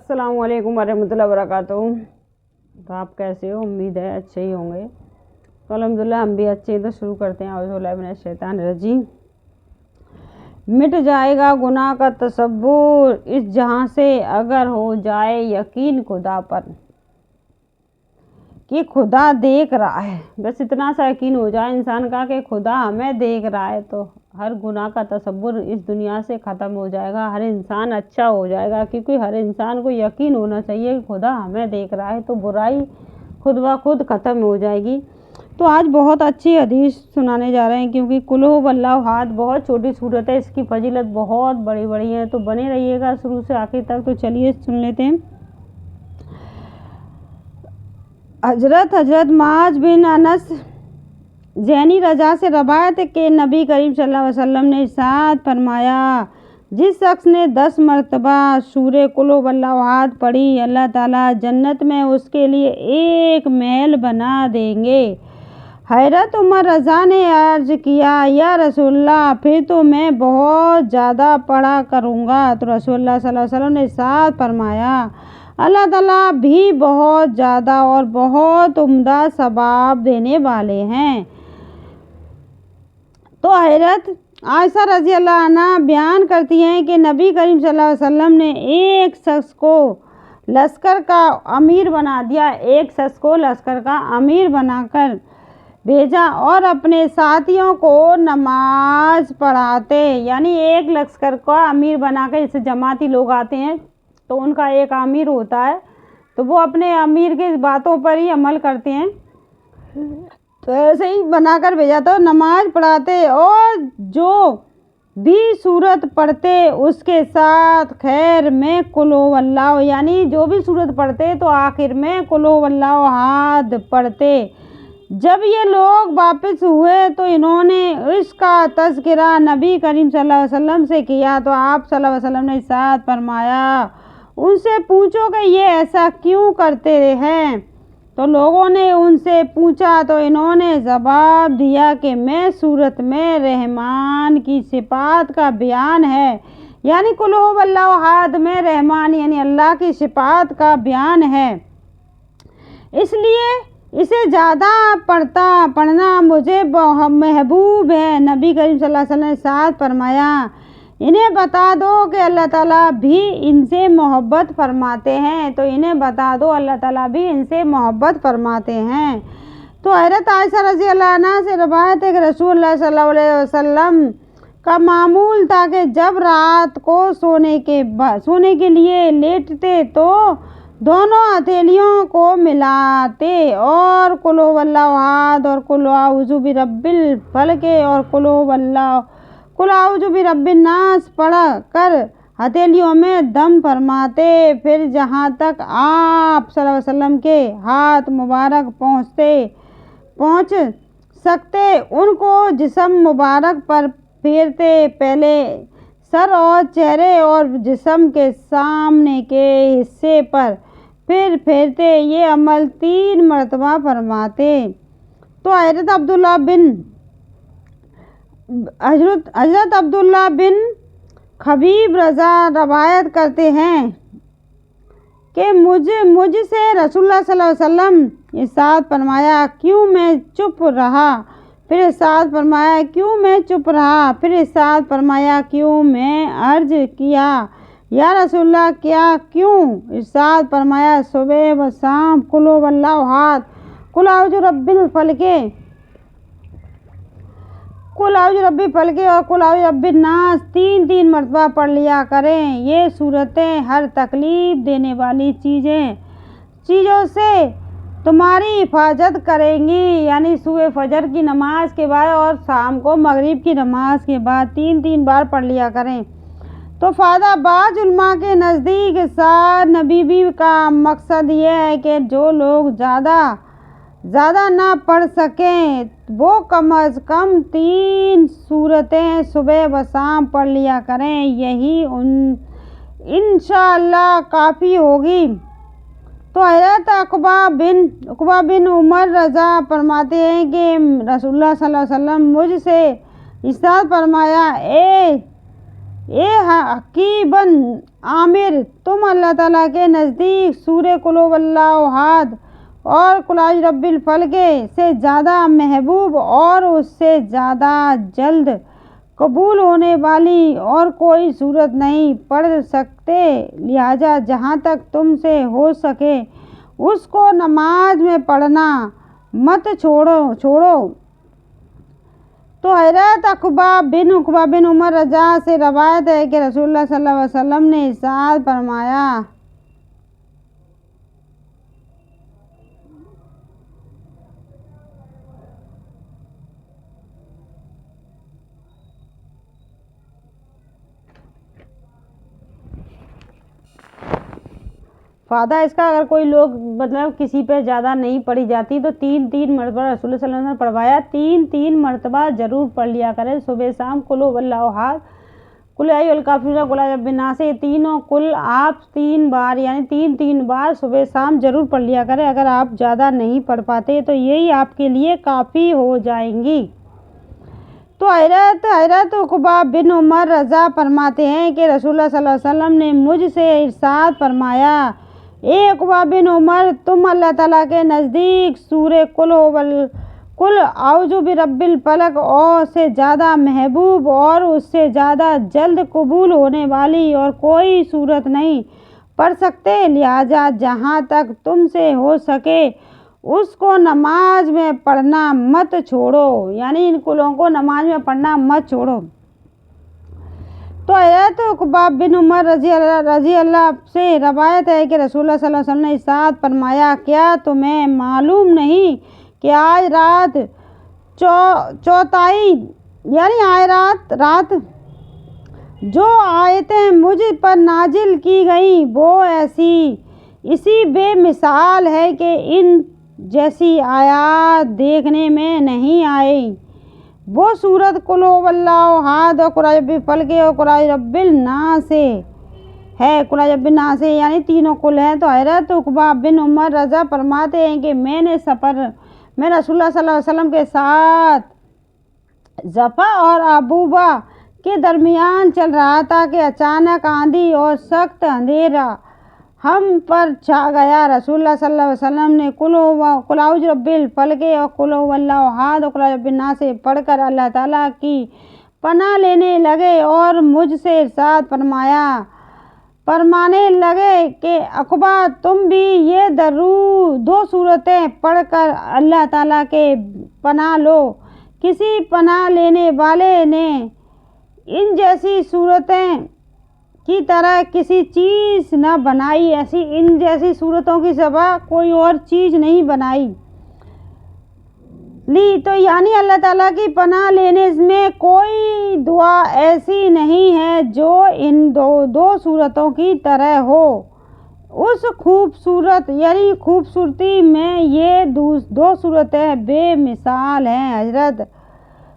अस्सलाम वालेकुम वरहमतुल्लाहि वबरकातुहू। तो आप कैसे हो? उम्मीद है अच्छे ही होंगे। तो अल्हम्दुलिल्लाह हम भी अच्छे हैं। तो शुरू करते हैं। औज़ुबिल्लाहि मिनश शैतानिर रजीम। मिट जाएगा गुनाह का तसव्वुर इस जहां से अगर हो जाए यकीन खुदा पर कि खुदा देख रहा है। बस इतना सा यकीन हो जाए इंसान का कि खुदा हमें देख रहा है तो हर गुनाह का तसव्वुर इस दुनिया से ख़त्म हो जाएगा। हर इंसान अच्छा हो जाएगा, क्योंकि हर इंसान को यकीन होना चाहिए कि खुदा हमें देख रहा है तो बुराई खुद ब खुद ख़त्म हो जाएगी। तो आज बहुत अच्छी हदीस सुनाने जा रहे हैं, क्योंकि कुल हुवल्लाहु अहद बहुत छोटी सूरत है, इसकी फजीलत बहुत बड़ी बड़ी है। तो बने रहिएगा शुरू से आखिर तक। तो चलिए सुन लेते हैं। हजरत माज बिन अनस जैनी रजा से रवायत के नबी करीम सल्लल्लाहु अलैहि वसल्लम ने इरशाद फरमाया, जिस शख्स ने 10 मरतबा सूरे कुल हुवल्लाहु अहद पढ़ी, अल्लाह ताला जन्नत में उसके लिए एक महल बना देंगे। हैरत उमर रज़ा ने अर्ज किया, या रसूलल्लाह, फिर तो मैं बहुत ज़्यादा पढ़ा करूँगा। तो रसूलुल्लाह सल्लल्लाहु अलैहि वसल्लम ने इरशाद फरमाया, अल्लाह ताला भी बहुत ज़्यादा और बहुत उम्दा सवाब देने वाले हैं। तो हैरत आयशा रज़ी अल्लाह अन्हा बयान करती हैं कि नबी करीम सल्लल्लाहु अलैहि वसल्लम ने एक शख्स को लश्कर का अमीर बना दिया, एक शख्स को लश्कर का अमीर बनाकर भेजा और अपने साथियों को नमाज पढ़ाते। यानी एक लश्कर का अमीर बनाकर, जैसे जमाती लोग आते हैं तो उनका एक अमीर होता है, तो वो अपने अमीर की बातों पर ही अमल करते हैं। तो ऐसे ही बनाकर भेजा तो नमाज पढ़ाते और जो भी सूरत पढ़ते उसके साथ खैर में कुल हुवल्लाहु, यानी जो भी सूरत पढ़ते तो आखिर में कुल हुवल्लाहु अहद पढ़ते। जब ये लोग वापस हुए तो इन्होंने इसका तज़किरा नबी करीम सल्लल्लाहु अलैहि वसल्लम से किया। तो आप सल्लल्लाहु अलैहि वसल्लम ने इरशाद फरमाया, उनसे पूछो कि ये ऐसा क्यों करते हैं। तो लोगों ने उनसे पूछा तो इन्होंने जवाब दिया कि मैं सूरत में रहमान की सिफात का बयान है, यानी कुल हुवल्लाहु अहद में रहमान यानी अल्लाह की सिफात का बयान है, इसलिए इसे ज़्यादा पढ़ना मुझे महबूब है। नबी करीम सल्लल्लाहु अलैहि वसल्लम ने इरशाद फरमाया, इन्हें बता दो कि अल्लाह ताला भी इनसे मोहब्बत फरमाते हैं। तो इन्हें बता दो अल्लाह ताला भी इनसे मोहब्बत फरमाते हैं। तो हज़रत आयशा रज़ी अल्लाह अन्हा से रवायत है कि रसूलुल्लाह सल्लल्लाहु अलैहि वसल्लम का मामूल था कि जब रात को सोने के लिए लेटते तो दोनों हथेलियों को मिलाते और कुल हुवल्लाहु अहद और कुल अऊज़ु बिरब्बिल फल्क और कुल अऊज़ु बिरब्बिन नास पढ़ कर हथेलियों में दम फरमाते। फिर जहाँ तक आप सल्लल्लाहु अलैहि वसल्लम के हाथ मुबारक पहुँच सकते उनको जिस्म मुबारक पर फेरते। पहले सर और चेहरे और जिस्म के सामने के हिस्से पर फिर फेरते। ये अमल 3 मरतबा फरमाते। तो हज़रत अब्दुल्ला बिन खबीब रज़ा रवायत करते हैं कि मुझसे रसूलुल्लाह सल्लल्लाहु अलैहि वसल्लम इरशाद फरमाया, क्यों मैं चुप रहा। फिर इरशाद फरमाया, क्यों मैं चुप रहा। फिर इरशाद फरमाया, क्यों। मैं अर्ज किया, या रसूलल्लाह क्या क्यों। इरशाद फरमाया, सुबह व शाम कुल हुवल्लाहु अहद, कुल अऊज़ु बिरब्बिल फल्क और कुल अऊज़ु बिरब्बिन नास 3 मरतबा पढ़ लिया करें। ये सूरतें हर तकलीफ देने वाली चीज़ों से तुम्हारी हिफाजत करेंगी, यानी सुबह फजर की नमाज के बाद और शाम को मगरिब की नमाज के बाद 3 बार पढ़ लिया करें। तो फ़ायदा बाज़ उलमा के नज़दीक सार नबीबी का मकसद ये है कि जो लोग ज़्यादा ना पढ़ सकें वो कम अज़ कम 3 सूरतें सुबह व शाम पढ़ लिया करें, यही इंशाअल्लाह काफ़ी होगी। तो हज़रत उक़बा बिन उमर रज़ा फरमाते हैं कि रसूलुल्लाह सल्लल्लाहु अलैहि वसल्लम मुझसे इरशाद फरमाया, ए हकीबन आमिर, तुम अल्लाह ताला के नज़दीक सूरह कुल हुवल्लाहु अहद और कुल औज़ु बिरब्बिल फल्क से ज़्यादा महबूब और उससे ज़्यादा जल्द कबूल होने वाली और कोई सूरत नहीं पढ़ सकते, लिहाजा जहाँ तक तुमसे हो सके उसको नमाज में पढ़ना मत छोड़ो। तो हज़रत उक़बा बिन उमर रज़ा से रवायत है कि रसूलुल्लाह सल्लल्लाहु अलैहि वसल्लम ने इरशाद फरमाया, फ़ायदा इसका, अगर कोई लोग मतलब किसी पे ज़्यादा नहीं पढ़ी जाती तो 3 मरतबा रसूल सल्लल्लाहु अलैहि वसल्लम ने पढ़वाया, 3 मरतबा ज़रूर पढ़ लिया करें सुबह शाम कुल हुवल्लाहु अहद, कुल या अय्युहल काफ़िरून, कुल औज़ु बिरब्बिन नास, तीनों कुल आप 3 बार यानी 3 बार सुबह शाम ज़रूर पढ़ लिया करें। अगर आप ज़्यादा नहीं पढ़ पाते तो यही आपके लिए काफ़ी हो जाएंगी। तो हज़रत उक़बा बिन उमर रज़ा फरमाते हैं कि रसूलुल्लाह सल्लल्लाहु अलैहि वसल्लम ने मुझसे इरशाद फरमाया, ए उक़बा बिन उमर, तुम अल्लाह ताला के नज़दीक सूरह कुल औज़ु बिरब्बिल फल्क और से ज़्यादा महबूब और उससे ज़्यादा जल्द कबूल होने वाली और कोई सूरत नहीं पढ़ सकते, लिहाजा जहाँ तक तुमसे हो सके उसको नमाज में पढ़ना मत छोड़ो, यानी इन कुलों को नमाज में पढ़ना मत छोड़ो। तो हज़रत उक़बा बिन उमर रज़ी अल्लाह से रवायत है कि रसूलुल्लाह सल्लल्लाहु अलैहि वसल्लम ने इरशाद फरमाया, क्या तुम्हें मालूम नहीं कि आज रात चौथाई यानी आज रात जो आयतें मुझ पर नाजिल की गई वो इसी बेमिसाल है कि इन जैसी आयत देखने में नहीं आई। वो सूरत कुल हुवल्लाहु अहद और कुल औज़ु बिरब्बिल फल्क और कुल औज़ु बिरब्बिन नास है, कुल औज़ु बिरब्बिन नास यानी तीनों कुल हैं। तो हज़रत उक़बा बिन उमर रज़ा फरमाते हैं कि मैं रसूलुल्लाह सल्लल्लाहु अलैहि वसल्लम के साथ ज़फ़ा और अबूबा के दरमियान चल रहा था कि अचानक आंधी और सख्त अंधेरा हम पर छा गया। रसूलुल्लाह सल्लल्लाहु अलैहि वसल्लम ने कुल औज़ु बिरब्बिल फल्क और कुल हुवल्लाहु अहद और कुल औज़ु बिरब्बिन नास पढ़कर अल्लाह ताला की पनाह लेने लगे और मुझसे इरशाद फरमाने लगे कि उक़बा, तुम भी ये 2 सूरतें पढ़कर अल्लाह ताला के पनाह लो। किसी पनाह लेने वाले ने इन जैसी सूरतें की तरह किसी चीज़ न बनाई, ऐसी इन जैसी सूरतों की सिवा कोई और चीज़ नहीं बनाई ली। तो यानी अल्लाह ताला की पनाह लेने में कोई दुआ ऐसी नहीं है जो इन दो सूरतों की तरह हो। उस खूबसूरती में ये 2 सूरतें बेमिसाल हैं। हज़रत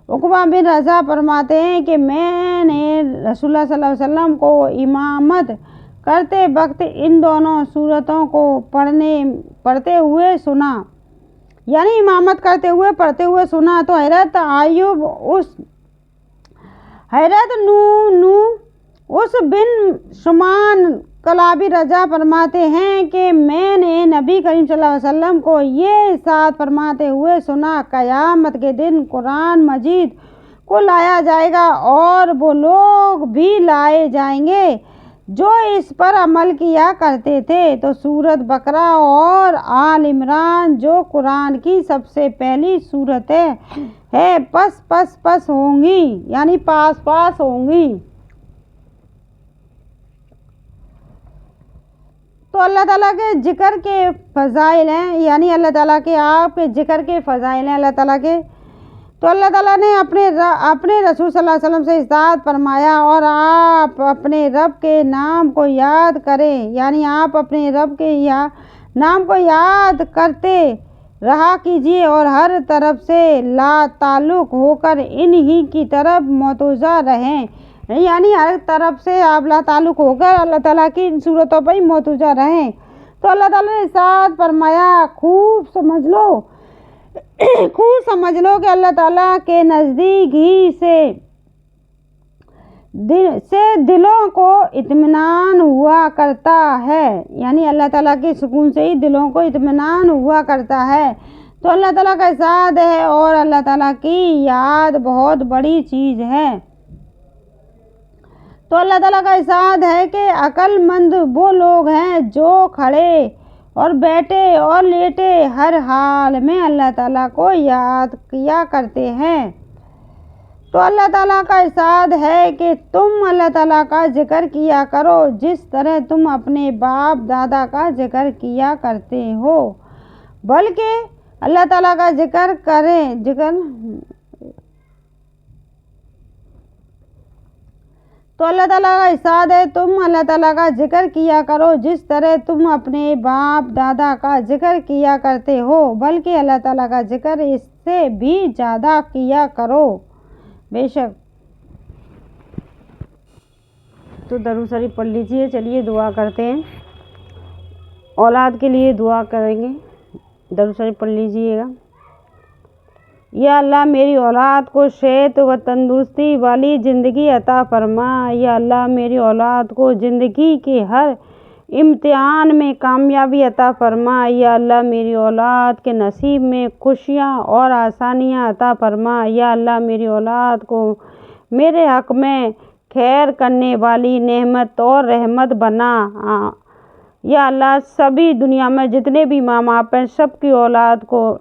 उक़बा बिन रज़ा फरमाते हैं कि मैंने रसूलुल्लाह सल्लल्लाहु अलैहि वसल्लम को इमामत करते वक्त इन दोनों सूरतों को पढ़ते हुए सुना, यानी इमामत करते हुए पढ़ते हुए सुना। तो उस बिन शुमान कलाबी रज़ा फरमाते हैं कि मैंने नबी करीम सल्लल्लाहु अलैहि वसल्लम को ये इरशाद फरमाते हुए सुना, क़यामत के दिन कुरान मजीद को लाया जाएगा और वो लोग भी लाए जाएंगे जो इस पर अमल किया करते थे। तो सूरत बकरा और आल इमरान जो कुरान की सबसे पहली सूरतें है पस होंगी, यानी पास होंगी। तो अल्लाह ताला के जिक्र के फ़ज़ाइल हैं, यानी अल्लाह ताला के आपके जिक्र के फ़ज़ाइल हैं अल्लाह ताला के। तो अल्लाह ताला ने अपने रसूल सल्लल्लाहु अलैहि वसल्लम से इरशाद फरमाया, और आप अपने रब के नाम को याद करें, यानी आप अपने रब के नाम को याद करते रहा कीजिए और हर तरफ से लाताल्लुक़ होकर इन्हीं की तरफ मुतवज्जा रहें, यानी हर तरफ से आप लाताल्लुक़ होकर अल्लाह ताला की इन सूरतों पर ही मुतवज्जा रहें। तो अल्लाह ताला ने इरशाद फरमाया, खूब समझ लो कि अल्लाह ताला के नज़दीक ही से دلوں کو اطمینان ہوا کرتا ہے، یعنی اللہ تعالیٰ کے سکون سے ہی دلوں کو اطمینان ہوا کرتا ہے۔ تو اللہ تعالیٰ کا ارشاد ہے اور اللہ تعالیٰ کی یاد بہت بڑی چیز ہے۔ تو اللہ تعالیٰ کا ارشاد ہے کہ عقل مند وہ لوگ ہیں جو کھڑے اور بیٹھے اور لیٹے ہر حال میں اللہ تعالیٰ کو یاد کیا کرتے ہیں۔ تو اللہ تعالیٰ کا ارشاد ہے کہ تم اللہ تعالیٰ کا ذکر کیا کرو جس طرح تم اپنے باپ دادا کا ذکر کیا کرتے ہو، بلکہ اللہ تعالیٰ کا ذکر کریں تو اللہ تعالیٰ کا ارشاد ہے تم اللہ تعالیٰ کا ذکر کیا کرو جس طرح تم اپنے باپ دادا کا ذکر کیا کرتے ہو، بلکہ اللہ تعالیٰ کا ذکر اس سے بھی زیادہ کیا کرو، بے شک۔ تو درود شریف پڑھ لیجئے۔ چلیے دعا کرتے ہیں، اولاد کے لیے دعا کریں گے۔ درود شریف پڑھ لیجئے گا۔ یا اللہ میری اولاد کو صحت و تندرستی والی زندگی عطا فرما۔ یا اللہ میری اولاد کو زندگی کے ہر امتحان میں کامیابی عطا فرما۔ یا اللہ میری اولاد کے نصیب میں خوشیاں اور آسانیاں عطا فرما۔ یا اللہ میری اولاد کو میرے حق میں خیر کرنے والی نعمت اور رحمت بنا۔ یا اللہ سبھی دنیا میں جتنے بھی ماں باپ ہیں سب کی اولاد کو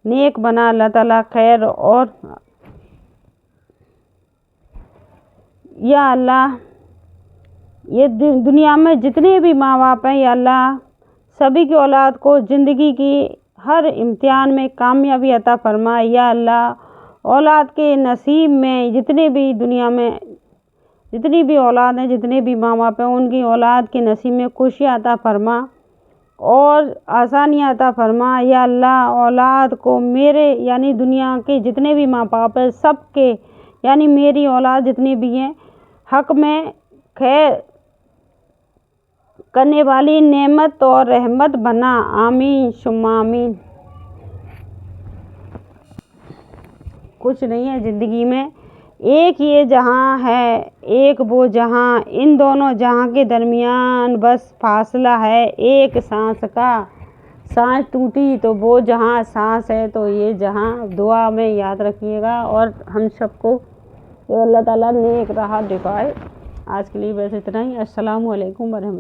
نیک بنا اللہ تعالیٰ خیر اور یا اللہ یہ دنیا میں جتنے بھی ماں باپ ہیں یا اللہ سبھی کی اولاد کو زندگی کی ہر امتحان میں کامیابی عطا فرما۔ یا اللہ اولاد کے نصیب میں جتنے بھی دنیا میں جتنی بھی اولاد ہیں جتنے بھی ماں باپ ہیں ان کی اولاد کے نصیب میں خوشیاں عطا فرما اور آسانیاں عطا فرما۔ یا اللہ اولاد کو میرے یعنی دنیا کے جتنے بھی ماں باپ ہیں سب کے یعنی میری اولاد جتنی بھی ہیں حق میں خیر کرنے والی نعمت اور رحمت بنا۔ آمین ثم آمین۔ کچھ نہیں ہے زندگی میں، ایک یہ جہاں ہے ایک وہ جہاں، ان دونوں جہاں کے درمیان بس فاصلہ ہے ایک سانس کا۔ سانس ٹوٹی تو وہ جہاں سانس ہے تو یہ جہاں۔ دعا میں یاد رکھیے گا اور ہم سب کو اللہ تعالیٰ نیک راہ دکھائے۔ آج کے لیے بس اتنا ہی۔ السلام علیکم ورحمۃ اللہ۔